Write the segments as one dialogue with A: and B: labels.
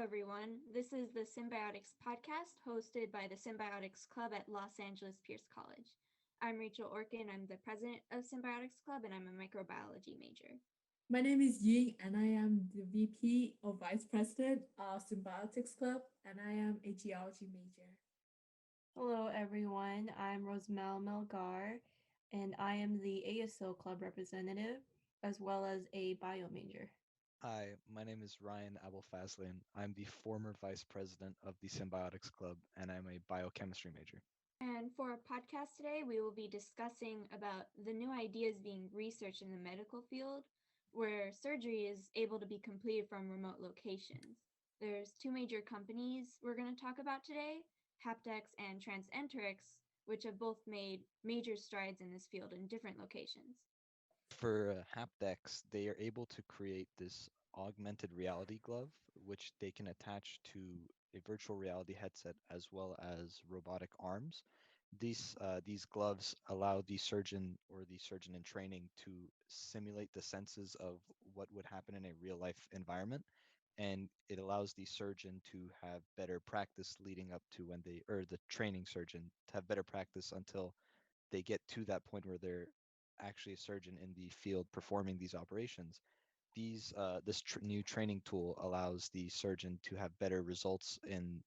A: everyone. This is the Symbiotix podcast hosted by the Symbiotix Club at Los Angeles Pierce College. I'm Rachel Orkin. I'm the president of Symbiotix Club and I'm a microbiology major.
B: My name is Ying, and I am the VP or Vice President of Symbiotix Club, and I am a geology major.
C: Hello, everyone. I'm Rosemel Melgar, and I am the ASO Club representative as well as a bio major.
D: Hi, my name is Ryan Abelfazlian. I'm the former vice president of the Symbiotics Club, and I'm a biochemistry major.
A: And for our podcast today, we will be discussing about the new ideas being researched in the medical field where surgery is able to be completed from remote locations. There's two major companies we're going to talk about today, Haptx and Transenterix, which have both made major strides in this field in different locations.
D: For Haptx, they are able to create this augmented reality glove, which they can attach to a virtual reality headset as well as robotic arms. These gloves allow the surgeon or the surgeon in training to simulate the senses of what would happen in a real life environment, and it allows the surgeon to have better practice leading up to when they or the training surgeon to have better practice until they get to that point where they're actually a surgeon in the field performing these operations. This new training tool allows the surgeon to have better results in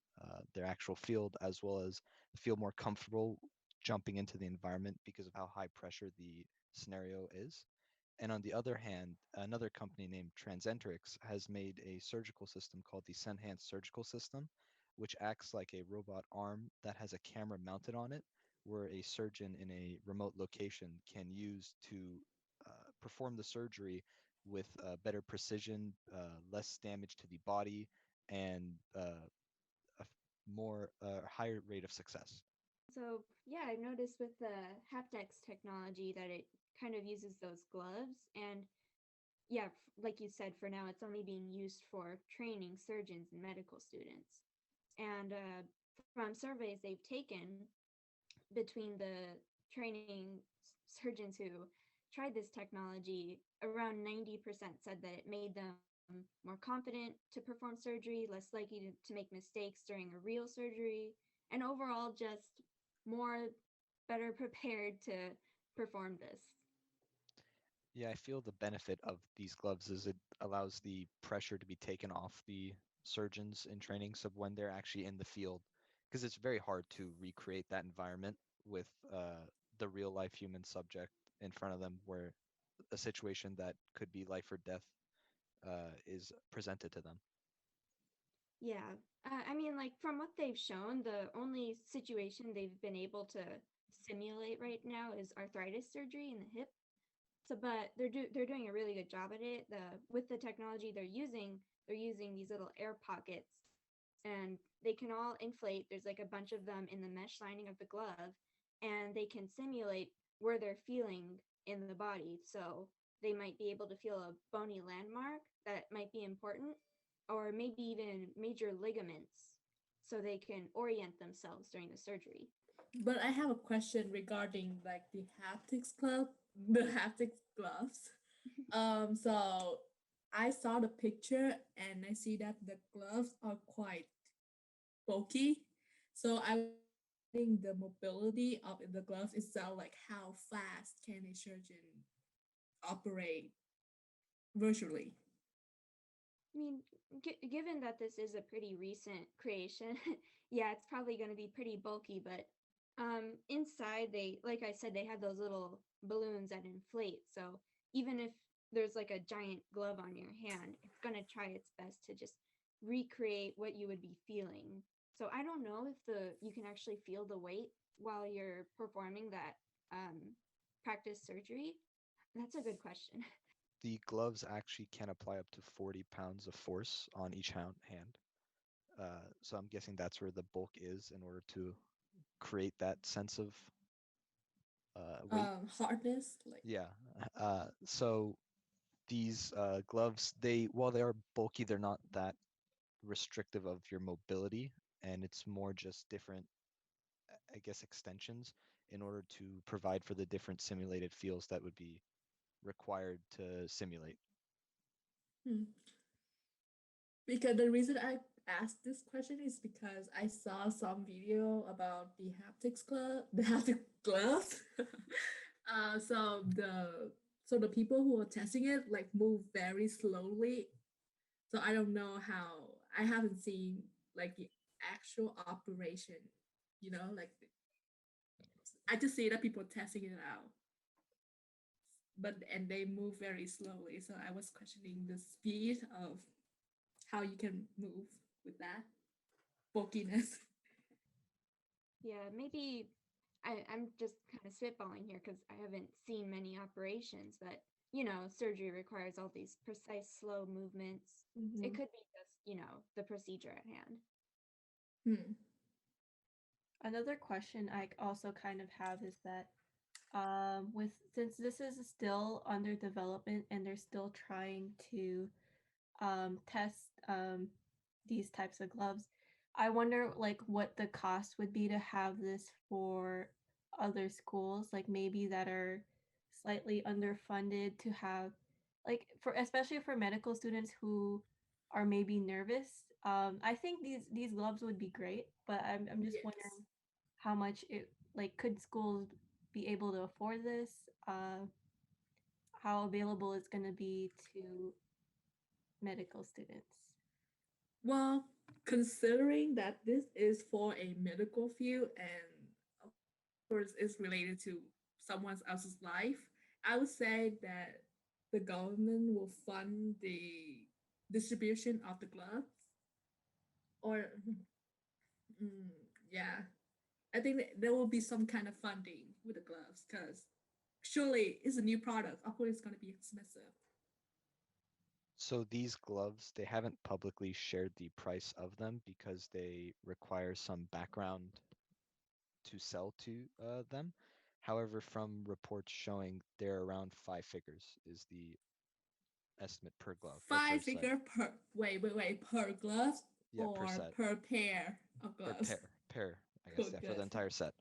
D: their actual field, as well as feel more comfortable jumping into the environment because of how high pressure the scenario is. And on the other hand, another company named Transenterix has made a surgical system called the Senhance surgical system, which acts like a robot arm that has a camera mounted on it, where a surgeon in a remote location can use to perform the surgery with better precision, less damage to the body, and a more higher rate of success.
A: So, yeah, I've noticed with the Haptx technology that it kind of uses those gloves. And yeah, like you said, for now, it's only being used for training surgeons and medical students. And from surveys they've taken between the training surgeons who tried this technology, around 90% said that it made them more confident to perform surgery, less likely to make mistakes during a real surgery, and overall just more better prepared to perform this.
D: Yeah, I feel the benefit of these gloves is it allows the pressure to be taken off the surgeons in training. So when they're actually in the field, because it's very hard to recreate that environment with the real life human subject in front of them, where a situation that could be life or death is presented to them.
A: Yeah. I mean, like from what they've shown, the only situation they've been able to simulate right now is arthritis surgery in the hip. So, but they're doing a really good job at it. The with the technology they're using these little air pockets, and they can all inflate. There's like a bunch of them in the mesh lining of the glove, and they can simulate where they're feeling in the body. So they might be able to feel a bony landmark that might be important, or maybe even major ligaments, so they can orient themselves during the surgery.
B: But I have a question regarding like the haptics club, the haptics gloves. So I saw the picture and I see that the gloves are quite bulky. So I was wondering the mobility of the gloves itself, like how fast can a surgeon operate virtually?
A: I mean, given that this is a pretty recent creation, yeah, it's probably going to be pretty bulky, but inside they, like I said, they have those little balloons that inflate. So even if there's like a giant glove on your hand, it's going to try its best to just recreate what you would be feeling. So I don't know if the you can actually feel the weight while you're performing that practice surgery. That's a good question.
D: The gloves actually can apply up to 40 pounds of force on each hand. So I'm guessing that's where the bulk is in order to create that sense of weight.
B: Hardness, like
D: Yeah. So these gloves, they while they are bulky, they're not that restrictive of your mobility, and it's more just different, I guess, extensions in order to provide for the different simulated feels that would be required to simulate.
B: hmm. Because the reason I asked this question is because I saw some video about the haptics club, the haptic gloves. So the people who are testing it like move very slowly. So I don't know how. I haven't seen like the actual operation. Like I just see that people testing it out, and they move very slowly. So I was questioning the speed of how you can move with that bulkiness.
A: Yeah, maybe I'm just kind of spitballing here because I haven't seen many operations, but surgery requires all these precise, slow movements. It
C: Mhm.
A: could be just, the procedure at hand.
B: Hmm.
C: Another question I also kind of have is that with since this is still under development and they're still trying to test these types of gloves, I wonder like what the cost would be to have this for other schools, like maybe that are slightly underfunded to have like for especially for medical students who are maybe nervous. I think these gloves would be great, but I'm just
B: Yes.
C: wondering how much it like could schools be able to afford this? How available it's going to be to medical students?
B: Well, considering that this is for a medical field and of course it's related to someone else's life, I would say that the government will fund the distribution of the gloves. Or, mm, yeah, I think that there will be some kind of funding with the gloves because surely it's a new product. Of course, it's going to be expensive.
D: So these gloves, they haven't publicly shared the price of them because they require some background to sell to them. However, from reports showing they're around five figures is the estimate per glove or per
B: Five
D: set.
B: figure per wait per gloves
D: Yeah, per
B: or
D: set.
B: per pair of
D: Per
B: gloves.
D: pair, I guess,
B: Good,
D: yeah, for
B: good.
D: the entire set.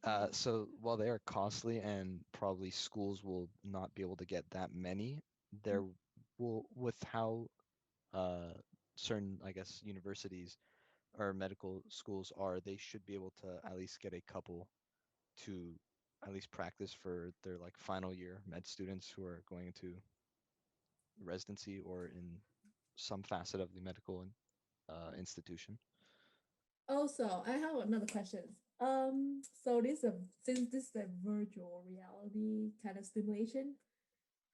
C: Mhm.
D: So while they are costly and probably schools will not be able to get that many, there will, with how uh, certain, I guess, universities or medical schools are, they should be able to at least get a couple to at least practice for their like final year med students who are going into residency or in some facet of the medical institution.
B: Also, I have another question. So since this is a virtual reality kind of stimulation,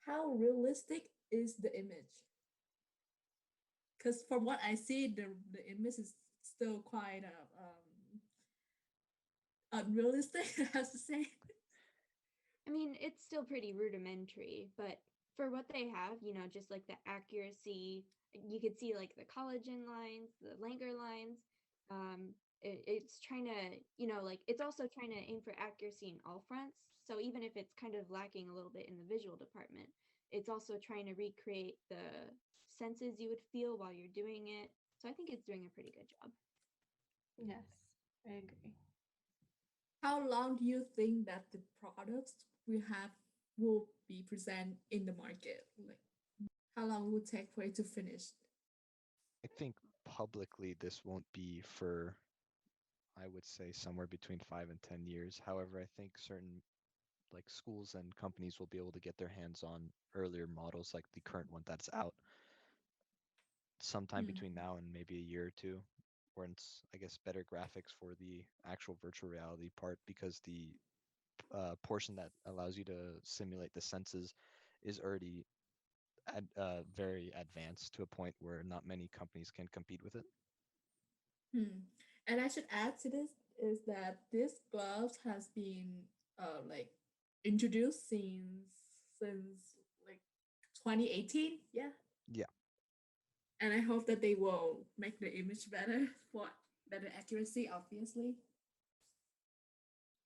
B: how realistic is the image? Because from what I see, the image is still quite unrealistic. I have to say.
A: I mean, it's still pretty rudimentary, but for what they have, just like the accuracy, you could see like the collagen lines, the Langer lines. Um, it's trying to, like it's also trying to aim for accuracy in all fronts. So even if it's kind of lacking a little bit in the visual department, it's also trying to recreate the senses you would feel while you're doing it. So I think it's doing a pretty good job.
C: Yes, I agree.
B: How long do you think that the products we have will be present in the market? Like, how long will it take for it to finish?
D: I think publicly this won't be for, I would say, somewhere between 5 and 10 years. However, I think certain like schools and companies will be able to get their hands on earlier models like the current one that's out sometime
B: Hmm.
D: between now and maybe a year or two, where it's, I guess, better graphics for the actual virtual reality part because the portion that allows you to simulate the senses is already very advanced to a point where not many companies can compete with it.
B: Hmm. And I should add to this is that this gloves has been like introduced since like 2018. Yeah.
D: Yeah.
B: And I hope that they will make the image better for better accuracy, obviously.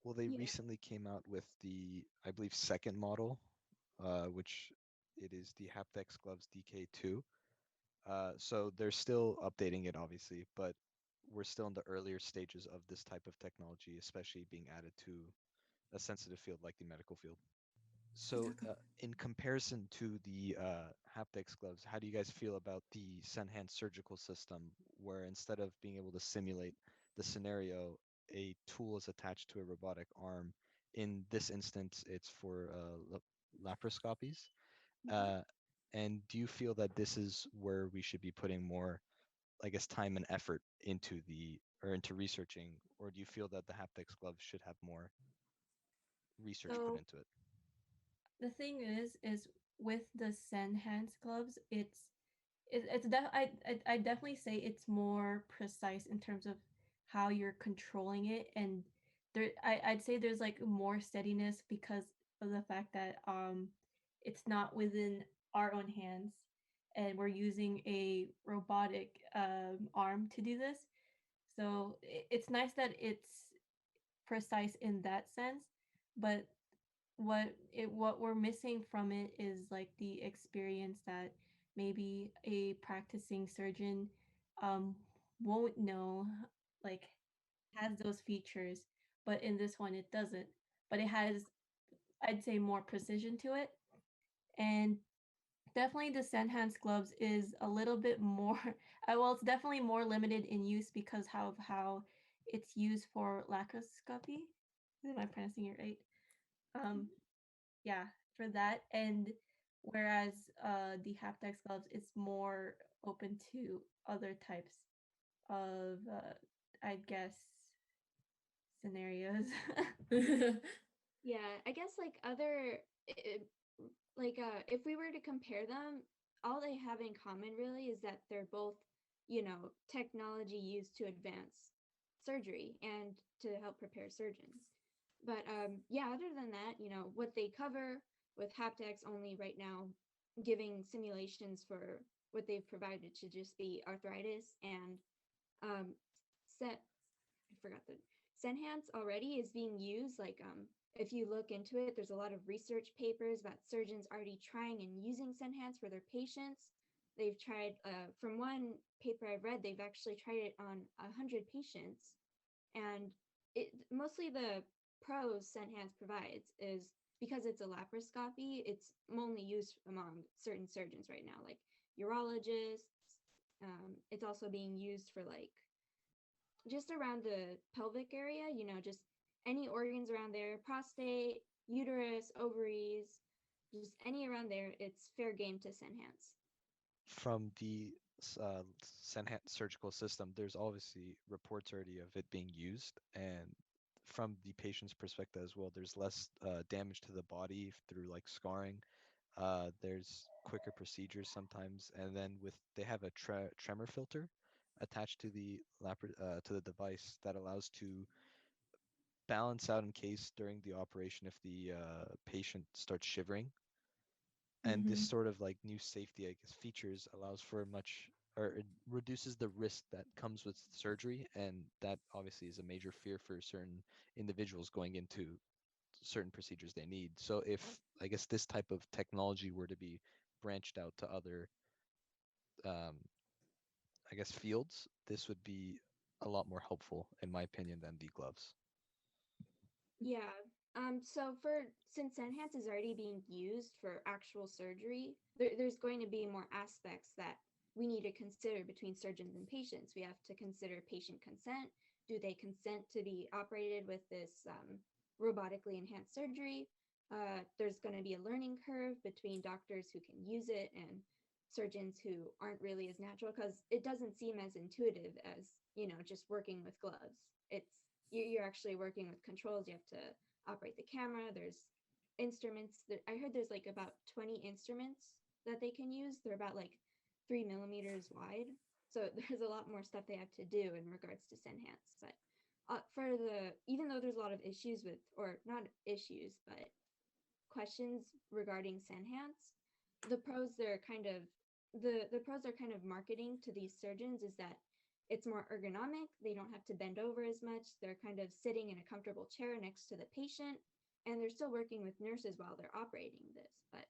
D: Well, they
A: Yeah.
D: recently came out with the, I believe, second model, which it is the Haptx Gloves DK2. So they're still updating it, obviously, but we're still in the earlier stages of this type of technology, especially being added to a sensitive field like the medical field. So, in comparison to the Haptx gloves, how do you guys feel about the Senhance surgical system, where instead of being able to simulate the scenario, a tool is attached to a robotic arm? In this instance, it's for laparoscopies. Uh, and do you feel that this is where we should be putting more, I guess, time and effort into into researching, or do you feel that the Haptx gloves should have more research put
C: So
D: into it?
C: the thing is with the Senhance gloves, I definitely say it's more precise in terms of how you're controlling it, and I'd say there's like more steadiness because of the fact that it's not within our own hands, and we're using a robotic arm to do this. So it's nice that it's precise in that sense, but what we're missing from it is like the experience that maybe a practicing surgeon um won't know, like has those features, but in this one it doesn't, but it has, I'd say, more precision to it. And definitely the Senhance gloves is a little bit more well, it's definitely more limited in use because how it's used for laparoscopy. Am I pronouncing it right? um yeah, for that. And whereas the Haptx gloves, it's more open to other types of I guess scenarios.
A: Yeah, I guess like if we were to compare them, all they have in common really is that they're both, technology used to advance surgery and to help prepare surgeons. But yeah, other than that, what they cover with Haptex only right now giving simulations for what they've provided to just be arthritis and um set I forgot the Senhance already is being used. Like, if you look into it, there's a lot of research papers about surgeons already trying and using Senhance for their patients. They've tried, from one paper I've read, they've actually tried it on 100 patients, and it mostly the pros Senhance provides is because it's a laparoscopy. It's only used among certain surgeons right now, like urologists. It's also being used for like just around the pelvic area, just any organs around there, prostate, uterus, ovaries, just any around there, it's fair game to Senhance.
D: From the Senhat surgical system, there's obviously reports already of it being used, and from the patient's perspective as well, there's less damage to the body through like scarring. There's quicker procedures sometimes, and then they have a tremor filter attached to to the device that allows to balance out in case during the operation if the patient starts shivering, and this
B: Mm-hmm.
D: sort of like new safety, I guess, features allows for or it reduces the risk that comes with surgery, and that obviously is a major fear for certain individuals going into certain procedures they need. So if, I guess, this type of technology were to be branched out to other um, I guess, fields, this would be a lot more helpful in my opinion than the gloves.
A: Yeah. So since Senhance is already being used for actual surgery, there's going to be more aspects that we need to consider between surgeons and patients. We have to consider patient consent. Do they consent to be operated with this robotically enhanced surgery? There's going to be a learning curve between doctors who can use it and surgeons who aren't really as natural because it doesn't seem as intuitive as, just working with gloves. You're actually working with controls. You have to operate the camera. There's instruments that I heard there's like about 20 instruments that they can use. They're about like 3 millimeters wide. So there's a lot more stuff they have to do in regards to Senhance. But even though there's a lot of issues or not issues, but questions regarding Senhance, the pros they're kind of the pros are kind of marketing to these surgeons is that it's more ergonomic. They don't have to bend over as much. They're kind of sitting in a comfortable chair next to the patient, and they're still working with nurses while they're operating this. But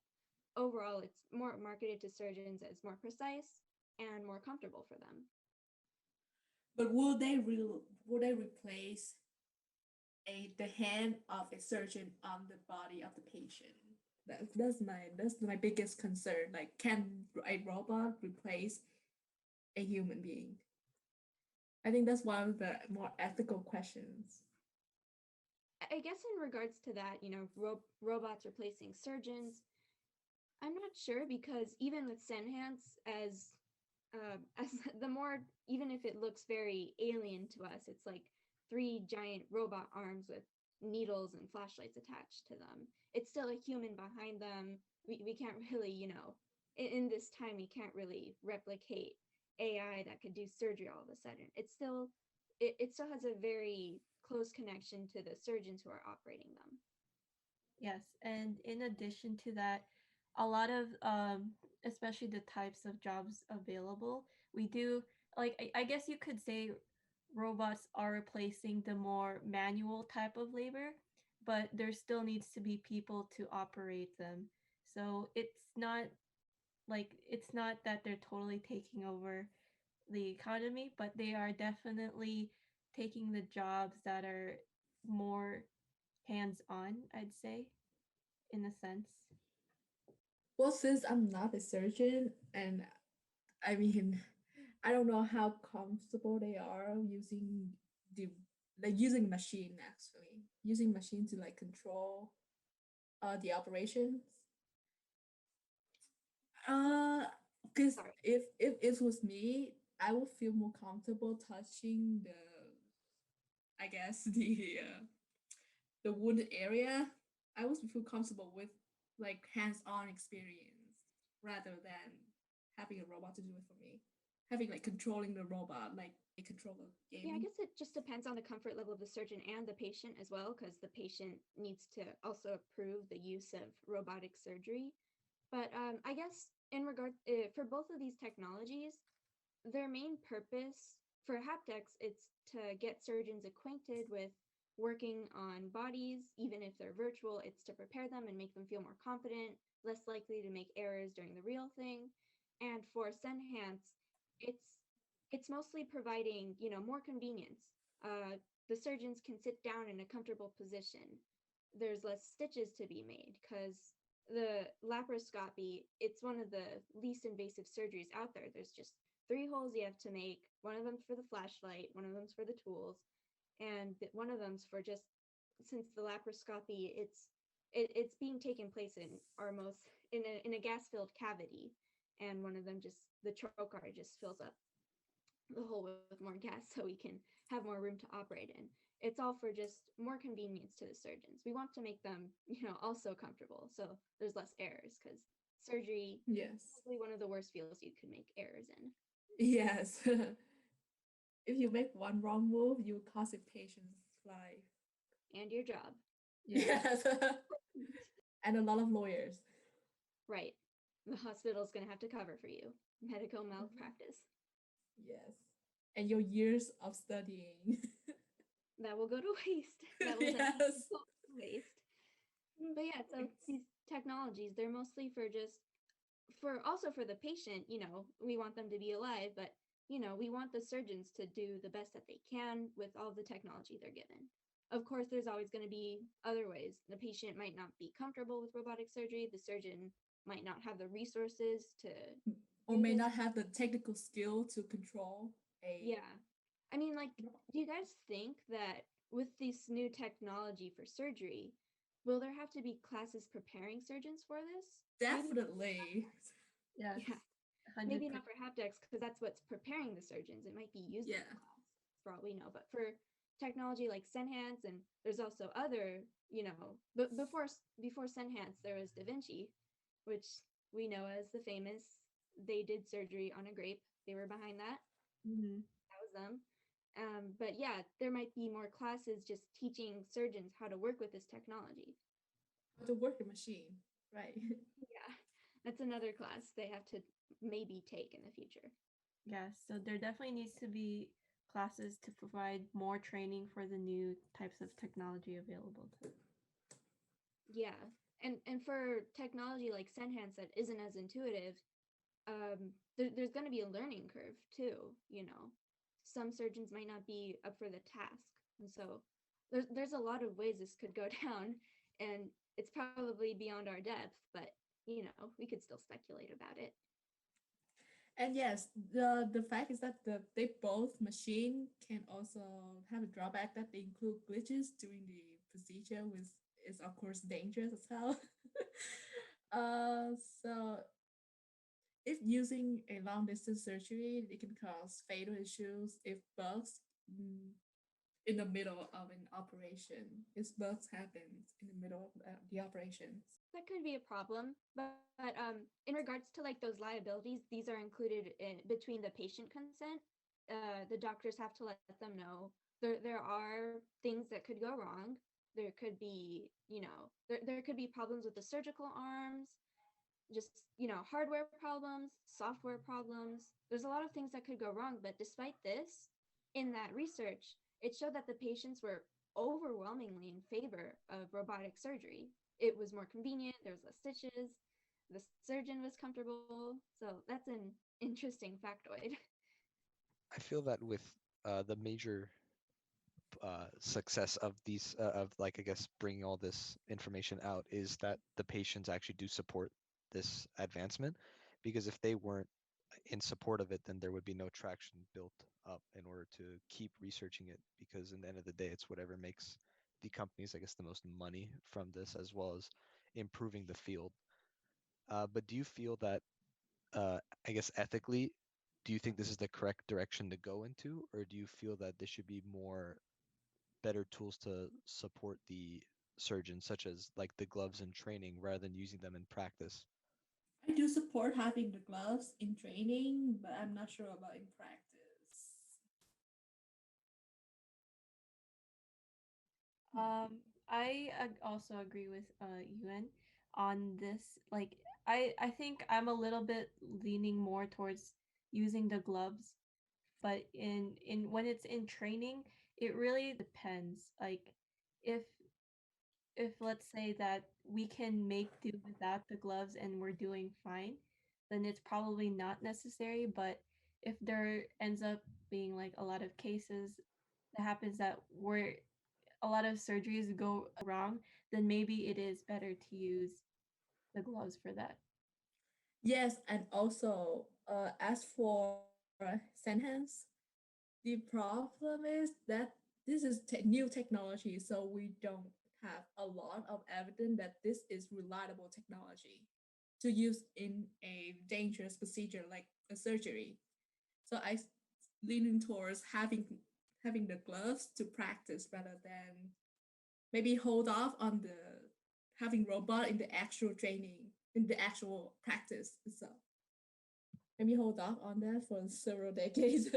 A: overall, it's more marketed to surgeons as more precise and more comfortable for them.
B: But would they replace the hand of a surgeon on the body of the patient? That's my biggest concern. Like, can a robot replace a human being? I think that's one of the more ethical questions.
A: I guess in regards to that, robots replacing surgeons, I'm not sure because even with Senhance, as the more, even if it looks very alien to us, it's like three giant robot arms with needles and flashlights attached to them. It's still a human behind them. We can't really, in this time, we can't really replicate AI that could do surgery all of a sudden. It still has a very close connection to the surgeons who are operating them.
C: Yes, and in addition to that, a lot of especially the types of jobs available, we do like I guess you could say robots are replacing the more manual type of labor, but there still needs to be people to operate them. So it's not that they're totally taking over the economy, but they are definitely taking the jobs that are more hands-on, I'd say, in a sense.
B: Well, since I'm not a surgeon, and I mean, I don't know how comfortable they are using the using machine, actually using machine to like control the operations. Uh, because
A: Sorry.
B: if it was me, I would feel more comfortable touching I guess the wounded area. I would feel comfortable with like hands-on experience rather than having a robot to do it for me. Having like controlling the robot like a controller
A: Yeah, I
B: gaming.
A: guess it just depends on the comfort level of the surgeon and the patient as well, because the patient needs to also approve the use of robotic surgery. But I guess in regard for both of these technologies, their main purpose for Haptx, it's to get surgeons acquainted with working on bodies, even if they're virtual. It's to prepare them and make them feel more confident, less likely to make errors during the real thing. And for Senhance, it's it's mostly providing, more convenience. The surgeons can sit down in a comfortable position. There's less stitches to be made because the laparoscopy, it's one of the least invasive surgeries out there. There's just three holes you have to make. One of them's for the flashlight, one of them's for the tools, and one of them's for just, since the laparoscopy, it's being taken place in our most in a gas filled cavity, and one of them, just the trocar, just fills up the hole with more gas so we can have more room to operate in. It's all for just more convenience to the surgeons. We want to make them, also comfortable so there's less errors, because surgery is
B: Yes.
A: probably one of the worst fields you could make errors in.
B: Yes. If you make one wrong move, you cost a patient's life.
A: And your job.
B: Yes. And a lot of lawyers.
A: Right. The hospital's going to have to cover for you. Medical malpractice.
B: Yes. And your years of studying.
A: That will go to waste. That will
B: Yes.
A: definitely go to waste. But yeah, so these technologies, they're mostly for also for the patient, we want them to be alive, but, we want the surgeons to do the best that they can with all the technology they're given. Of course, there's always going to be other ways. The patient might not be comfortable with robotic surgery. The surgeon might not have the resources to,
B: Or may not have the technical skill to control a.
A: yeah. I mean, like, do you guys think that with this new technology for surgery, will there have to be classes preparing surgeons for this?
B: Definitely.
C: Yes.
A: Yeah.
C: 100%.
A: Maybe not for Haptx because that's what's preparing the surgeons. It might be used in
B: Yeah.
A: class for all we know. But for technology like Senhance, and there's also other, but before Senhance, there was Da Vinci, which we know as the famous, they did surgery on a grape. They were behind that.
C: Mhm.
A: That was them. But yeah, there might be more classes just teaching surgeons how to work with this technology.
B: To work a machine, right?
A: Yeah, that's another class they have to maybe take in the future.
C: Yes, so there definitely needs to be classes to provide more training for the new types of technology available to.
A: Yeah, and for technology like Senhance that isn't as intuitive, there's going to be a learning curve too. Some surgeons might not be up for the task, and so there's a lot of ways this could go down, and it's probably beyond our depth, but we could still speculate about it.
B: And yes, the fact is that they both machine can also have a drawback that they include glitches during the procedure, which is of course dangerous as hell. So if using a long distance surgery, it can cause fatal issues if bugs in the middle of an operation. If bugs happens in the middle of the operations.
A: That could be a problem, but in regards to like those liabilities, these are included in between the patient consent. The doctors have to let them know there are things that could go wrong. There could be there could be problems with the surgical arms, just hardware problems, software problems. There's a lot of things that could go wrong, but despite this, in that research, it showed that the patients were overwhelmingly in favor of robotic surgery. It was more convenient, there was less stitches, the surgeon was comfortable. So that's an interesting factoid.
D: I feel that with the major success of these of like I guess bringing all this information out is that the patients actually do support this advancement, because if they weren't in support of it, then there would be no traction built up in order to keep researching it, because in the end of the day, it's whatever makes the companies, I guess, the most money from this, as well as improving the field. But do you feel that, I guess, ethically, do you think this is the correct direction to go into, or do you feel that there should be more better tools to support the surgeons, such as like the gloves in training, rather than using them in practice?
B: I do support having the gloves in training, but I'm not sure about in practice.
C: I also agree with Yuan on this. Like, I think I'm a little bit leaning more towards using the gloves, but in when it's in training, it really depends. Like, if if let's say that we can make do without the gloves and we're doing fine, then it's probably not necessary. But if there ends up being like a lot of cases that happens that where a lot of surgeries go wrong, then maybe it is better to use the gloves for that.
B: Yes, and also as for Senhance, the problem is that this is new technology, so we don't have a lot of evidence that this is reliable technology to use in a dangerous procedure like a surgery. So leaning towards having the gloves to practice rather than maybe hold off on the having robot in the actual training in the actual practice itself. Maybe hold off on that for several decades.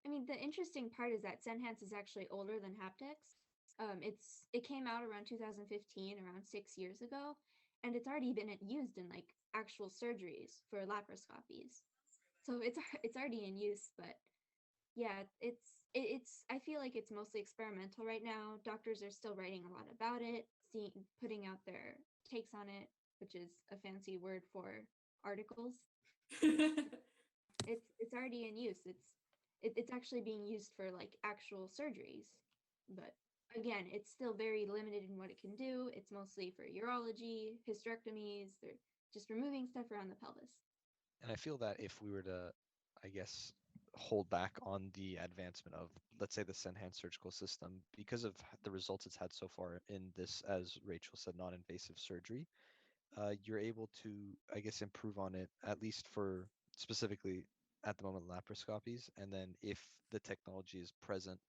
A: I mean, the interesting part is that Senhance is actually older than Haptx. It came out around 2015, around 6 years ago, and it's already been used in like actual surgeries for laparoscopies. So it's already in use, but yeah, it's I feel like it's mostly experimental right now. Doctors are still writing a lot about it, putting out their takes on it, which is a fancy word for articles. It's already in use. It's actually being used for like actual surgeries, but again, it's still very limited in what it can do. It's mostly for urology, hysterectomies. They're just removing stuff around the pelvis.
D: And I feel that if we were to, I guess, hold back on the advancement of, let's say, the Senhance surgical system, because of the results it's had so far in this, as Rachel said, non-invasive surgery, you're able to, I guess, improve on it, at least for specifically at the moment laparoscopies. And then if the technology is present,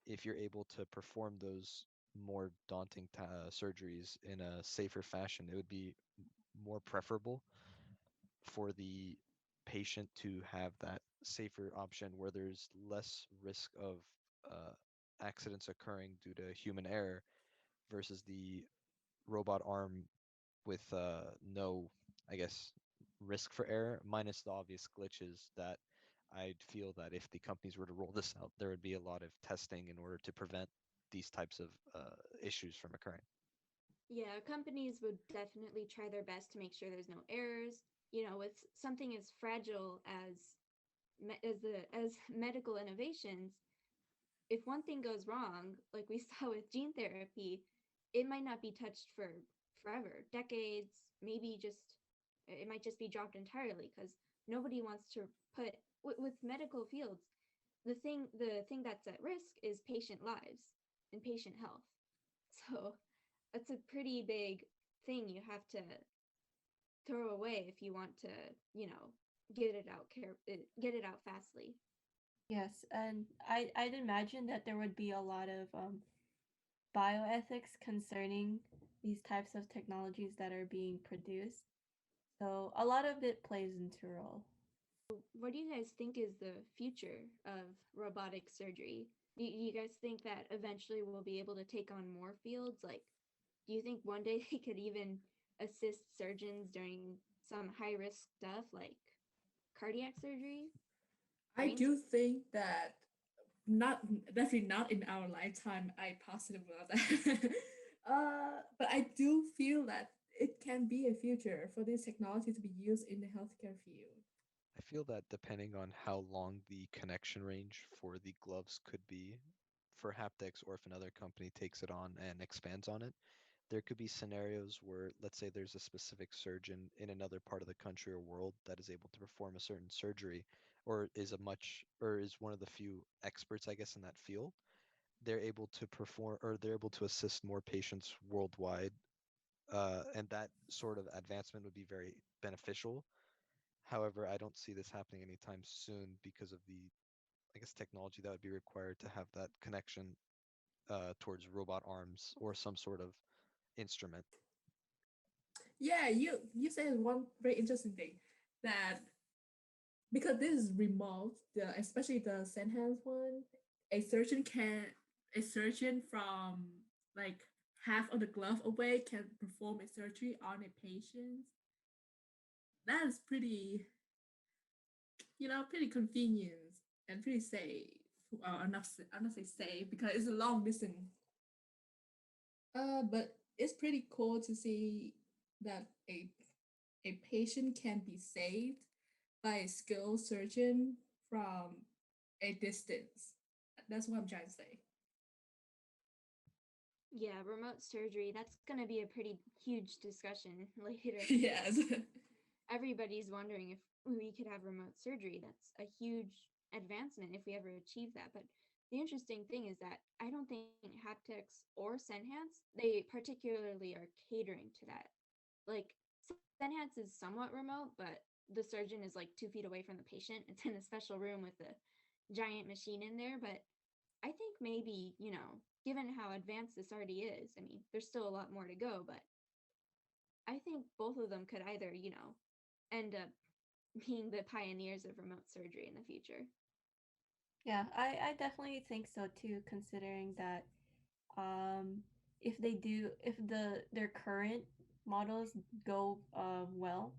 D: if you're able to perform those more daunting surgeries in a safer fashion, it would be more preferable for the patient to have that safer option where there's less risk of accidents occurring due to human error versus the robot arm with no, I guess, risk for error, minus the obvious glitches that I'd feel that if the companies were to roll this out, there would be a lot of testing in order to prevent these types of issues from occurring.
A: Yeah, companies would definitely try their best to make sure there's no errors. With something as fragile as medical innovations, if one thing goes wrong, like we saw with gene therapy, it might not be touched for forever, decades, maybe just it might just be dropped entirely because nobody wants to put with medical fields. The thing that's at risk is patient lives and patient health. So that's a pretty big thing you have to throw away if you want to, you know, get it out fastly.
C: Yes, and I'd imagine that there would be a lot of bioethics concerning these types of technologies that are being produced. So a lot of it plays into role.
A: What do you guys think is the future of robotic surgery? Do you guys think that eventually we'll be able to take on more fields? Like, do you think one day they could even assist surgeons during some high risk stuff like cardiac surgery,
B: I
A: brain
B: do think that not definitely not in our lifetime. I positive about that. But I do feel that it can be a future for this technology to be used in the healthcare field.
D: I feel that depending on how long the connection range for the gloves could be for Haptx, or if another company takes it on and expands on it, there could be scenarios where, let's say, there's a specific surgeon in another part of the country or world that is able to perform a certain surgery, or is one of the few experts, I guess, in that field. They're able to perform, or they're able to assist more patients worldwide, and that sort of advancement would be very beneficial. However, I don't see this happening anytime soon because of the, I guess, technology that would be required to have that connection towards robot arms or some sort of instrument.
B: Yeah, you said one very interesting thing that because this is remote, especially the Senhance one, a surgeon can a surgeon from like half of the glove away can perform a surgery on a patient. That is pretty, pretty convenient and pretty safe. Well, I'm not say safe because it's a long distance. But it's pretty cool to see that a patient can be saved by a skilled surgeon from a distance. That's what I'm trying to say.
A: Yeah, remote surgery, that's going to be a pretty huge discussion later.
B: Yes.
A: Everybody's wondering if we could have remote surgery. That's a huge advancement if we ever achieve that. But the interesting thing is that I don't think Haptix or Senhance, they particularly are catering to that. Like, Senhance is somewhat remote, but the surgeon is like 2 feet away from the patient. It's in a special room with a giant machine in there. But I think maybe, given how advanced this already is, I mean, there's still a lot more to go, but I think both of them could either, end up being the pioneers of remote surgery in the future.
C: Yeah, I definitely think so too, considering that um if their current models go well,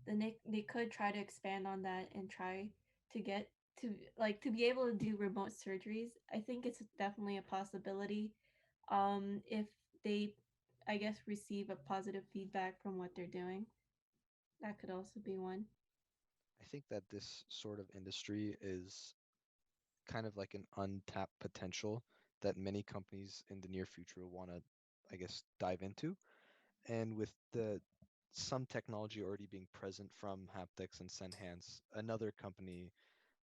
C: then they could try to expand on that and try to get to be able to do remote surgeries. I think it's definitely a possibility if they, I guess, receive a positive feedback from what they're doing. That could also be one.
D: I think that this sort of industry is kind of like an untapped potential that many companies in the near future will want to, I guess, dive into. And with the some technology already being present from Haptix and Senhance, another company,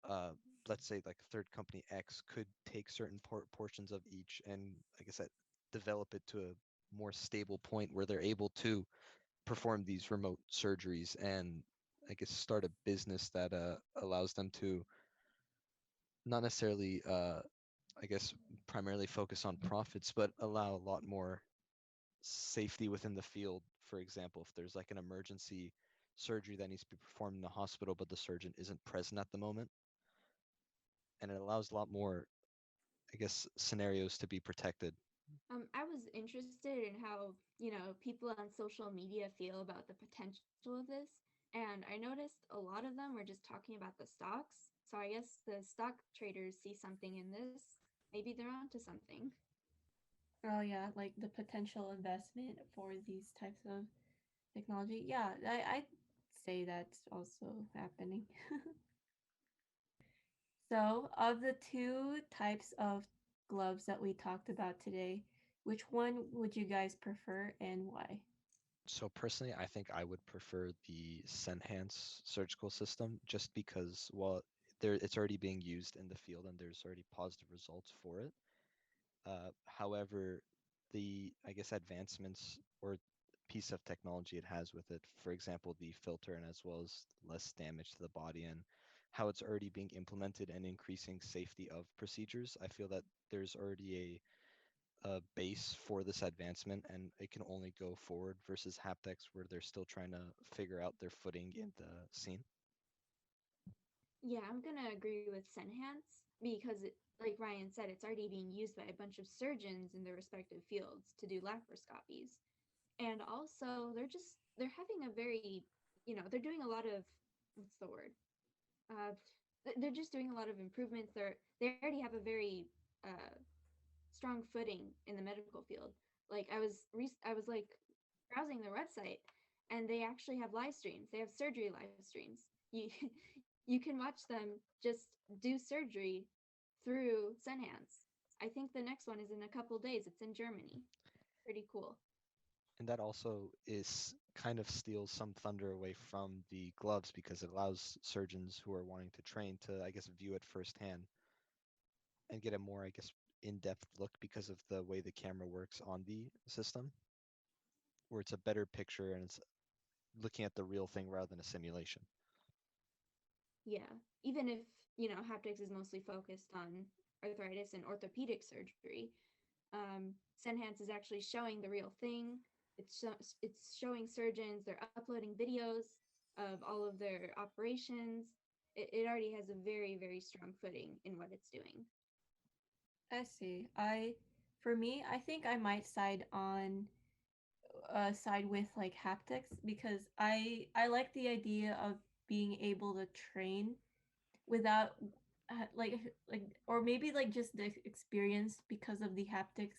D: uh, let's say like third company X, could take certain portions of each and, like I said, develop it to a more stable point where they're able to perform these remote surgeries and, I guess, start a business that allows them to not necessarily, I guess, primarily focus on profits, but allow a lot more safety within the field. For example, if there's like an emergency surgery that needs to be performed in the hospital, but the surgeon isn't present at the moment, and it allows a lot more, I guess, scenarios to be protected.
A: I was interested in how, people on social media feel about the potential of this. And I noticed a lot of them were just talking about the stocks. So I guess the stock traders see something in this. Maybe they're onto something.
C: Oh yeah, like the potential investment for these types of technology. Yeah, I'd say that's also happening. So, of the two types of gloves that we talked about today, which one would you guys prefer and why?
D: So personally, I think I would prefer the Senhance surgical system just because, well, it's already being used in the field and there's already positive results for it. However, the, I guess, advancements or piece of technology it has with it, for example, the filter and as well as less damage to the body and how it's already being implemented and increasing safety of procedures, I feel that there's already a base for this advancement and it can only go forward versus Haptx where they're still trying to figure out their footing in the scene.
A: Yeah, I'm gonna agree with Senhance because, like Ryan said, it's already being used by a bunch of surgeons in their respective fields to do laparoscopies, and also they're having a very, they're doing a lot of, what's the word? Uh, they're just doing a lot of improvements. They already have a very uh, strong footing in the medical field. Like I was like browsing their website, and they actually have live streams. They have surgery live streams. You you can watch them just do surgery through Senhance. I think the next one is in a couple days. It's in Germany. Pretty cool.
D: And that also is kind of steals some thunder away from the gloves because it allows surgeons who are wanting to train to, I guess, view it firsthand and get a more, I guess, in-depth look because of the way the camera works on the system, where it's a better picture and it's looking at the real thing rather than a simulation.
A: Yeah. Even if, Haptix is mostly focused on arthritis and orthopedic surgery, Senhance is actually showing the real thing. It's showing surgeons, they're uploading videos of all of their operations. It already has a very, very strong footing in what it's doing.
C: I see. For me, I think I might side with like haptics because I like the idea of being able to train without like or maybe like just the experience because of the haptics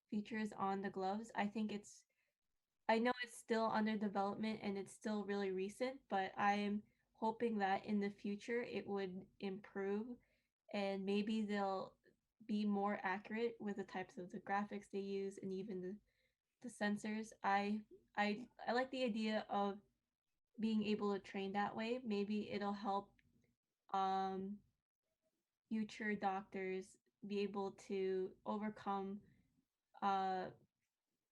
C: features on the gloves. I know it's still under development and it's still really recent, but I'm hoping that in the future it would improve and maybe they'll be more accurate with the types of the graphics they use and even the sensors. I like the idea of being able to train that way. Maybe it'll help um future doctors be able to overcome uh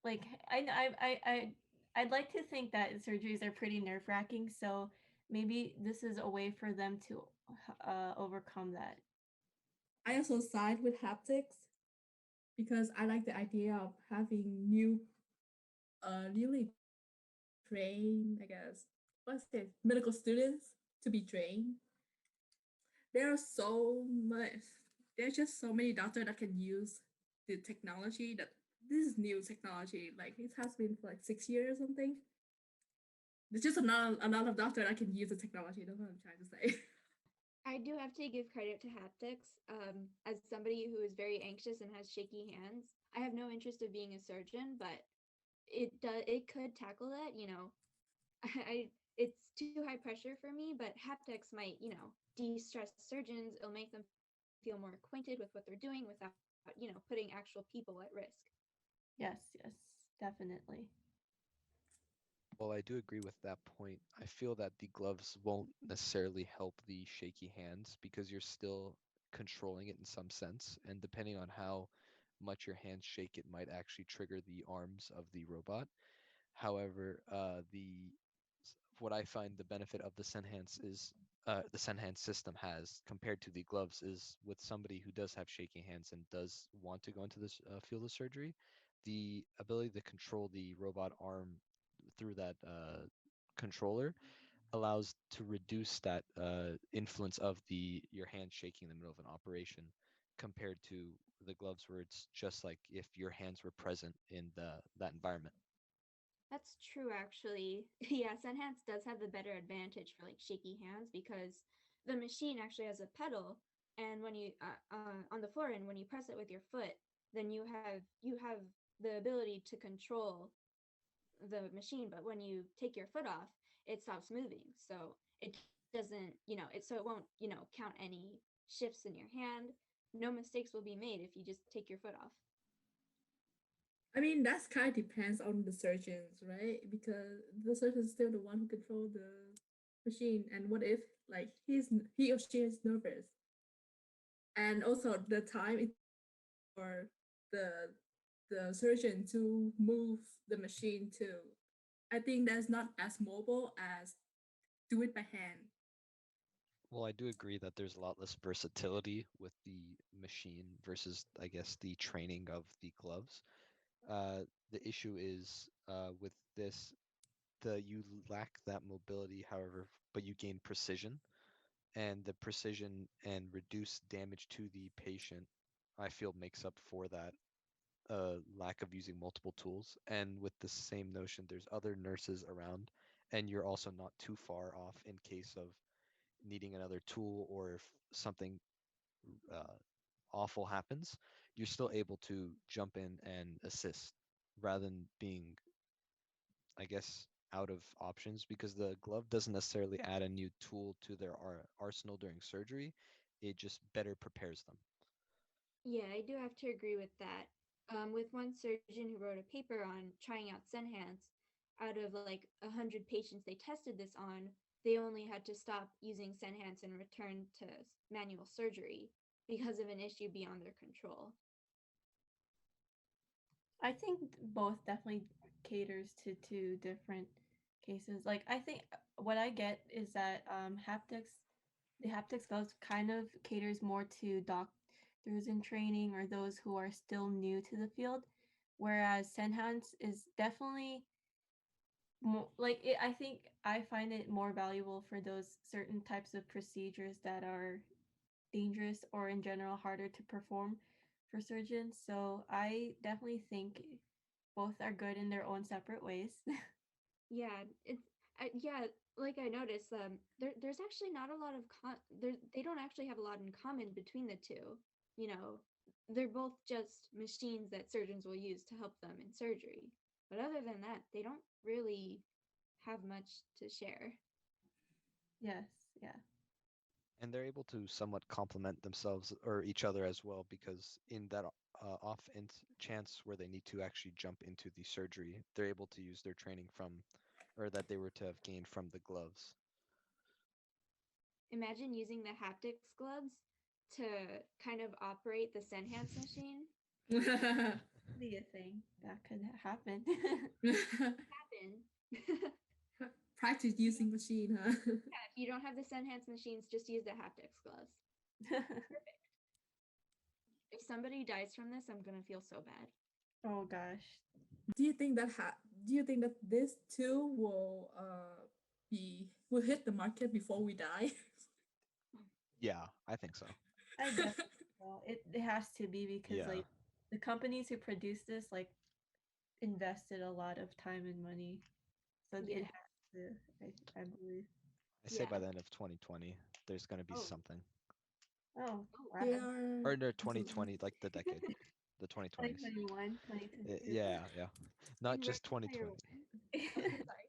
C: like I'd like to think that surgeries are pretty nerve-wracking, so maybe this is a way for them to overcome that.
B: I also side with haptics because I like the idea of having newly trained, I guess, what's it, medical students to be trained. There are so much, there's just so many doctors that can use the technology that this is new technology. Like it has been for like 6 years or something. There's just a lot of doctors that can use the technology. That's what I'm trying to say.
A: I do have to give credit to Haptix. As somebody who is very anxious and has shaky hands, I have no interest of being a surgeon, but it could tackle that. I it's too high pressure for me, but Haptix might, de-stress surgeons. It'll make them feel more acquainted with what they're doing without, putting actual people at risk.
C: Yes, yes, definitely.
D: Well, I do agree with that point. I feel that the gloves won't necessarily help the shaky hands because you're still controlling it in some sense, and depending on how much your hands shake, it might actually trigger the arms of the robot. However, the what I find the benefit of the Senhance is the Senhance system has compared to the gloves is with somebody who does have shaky hands and does want to go into this field of surgery, the ability to control the robot arm through that controller allows to reduce that influence of the your hand shaking in the middle of an operation compared to the gloves where it's just like if your hands were present in that environment.
A: That's true, actually. Yeah, Senhance does have the better advantage for like shaky hands because the machine actually has a pedal, and when you on the floor, and when you press it with your foot, then you have the ability to control the machine. But when you take your foot off, it stops moving, so it doesn't, it won't, count any shifts in your hand. No mistakes will be made if you just take your foot off.
B: I mean, that's kind of depends on the surgeons, right? Because the surgeon is still the one who control the machine. And what if like he or she is nervous, and also the time it for the the surgeon to move the machine too. I think that's not as mobile as do it by hand.
D: Well, I do agree that there's a lot less versatility with the machine versus, I guess, the training of the gloves. The issue is with this, you lack that mobility, however, but you gain precision, and the precision and reduced damage to the patient, I feel, makes up for that lack of using multiple tools. And with the same notion, there's other nurses around, and you're also not too far off in case of needing another tool, or if something uh, awful happens, you're still able to jump in and assist rather than being, I guess, out of options, because the glove doesn't necessarily add a new tool to their arsenal during surgery. It just better prepares them.
A: Yeah, I do have to agree with that. With one surgeon who wrote a paper on trying out Senhance, out of like 100 patients they tested this on, they only had to stop using Senhance and return to manual surgery because of an issue beyond their control.
C: I think both definitely caters to two different cases. Like I think what I get is that the Haptx gloves kind of caters more to doctors in training or those who are still new to the field, whereas Senhance is definitely more like it, I think I find it more valuable for those certain types of procedures that are dangerous or in general harder to perform for surgeons. So I definitely think both are good in their own separate ways.
A: Yeah, yeah, like I noticed, there's actually not a lot of they don't actually have a lot in common between the two. You know, they're both just machines that surgeons will use to help them in surgery. But other than that, they don't really have much to share.
C: Yes, yeah.
D: And they're able to somewhat complement themselves or each other as well, because in that chance where they need to actually jump into the surgery, they're able to use their training from, or that they were to have gained from, the gloves.
A: Imagine using the Haptx gloves to kind of operate the Senhance machine.
C: Be a thing that could happen.
A: Happen.
B: Practice using machine, huh?
A: Yeah, if you don't have the Senhance machines, just use the Haptx gloves. Perfect. If somebody dies from this, I'm gonna feel so bad.
C: Oh gosh.
B: do you think that do you think that this too will hit the market before we die?
D: Yeah, I think so.
C: I definitely will. It has to be because
D: Yeah.
C: like the companies who produce this like invested a lot of time and money. So
A: Yeah.
C: it has to, I believe.
D: I say by
A: Yeah.
D: the end of 2020, there's going to be
A: Oh.
D: something.
C: Oh,
A: Oh,
C: wow.
B: They are
D: Or no, 2020, like the decade, the 2020s.
C: 2021, 2022.
D: Yeah, yeah. Not
A: in
D: just
A: Ready Player
D: 2020.
A: One. Oh, sorry.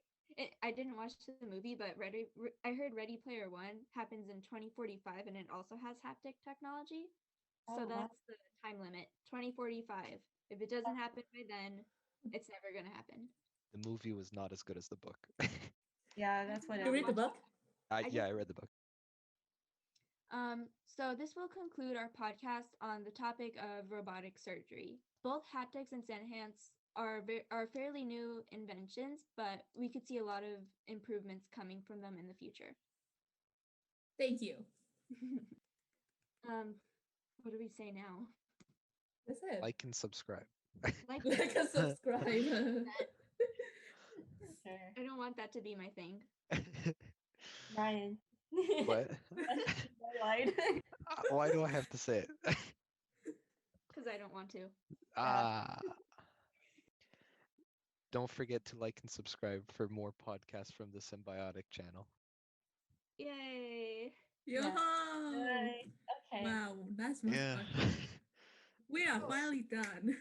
A: I didn't watch the movie, but I heard Ready Player One happens in 2045, and it also has haptic technology. So
C: Oh, wow.
A: that's the time limit, 2045. If it doesn't happen by then, it's never gonna happen.
D: The movie was not as good as the book.
C: Yeah,
A: I
C: that's
A: did
C: what
B: you
A: not
B: read the
C: everyone.
A: watch
B: book?
A: I
D: Yeah,
A: did.
D: I read the book.
A: So this will conclude our podcast on the topic of robotic surgery. Both Haptix and Senhance are fairly new inventions, but we could see a lot of improvements coming from them in the future.
B: Thank you.
A: What do we say now?
B: That's it.
D: Like and subscribe.
A: Like,
B: Like and subscribe.
C: Sure.
A: I don't want that to be my thing
C: Ryan.
D: What?
C: I lied.
D: Why do I have to say it?
A: because I don't want to.
D: Ah. Don't forget to like and subscribe for more podcasts from the Symbiotic channel.
A: Yay!
B: Yo!
C: Right. Okay.
B: Wow, that's much
D: Yeah.
B: fun. We are finally done.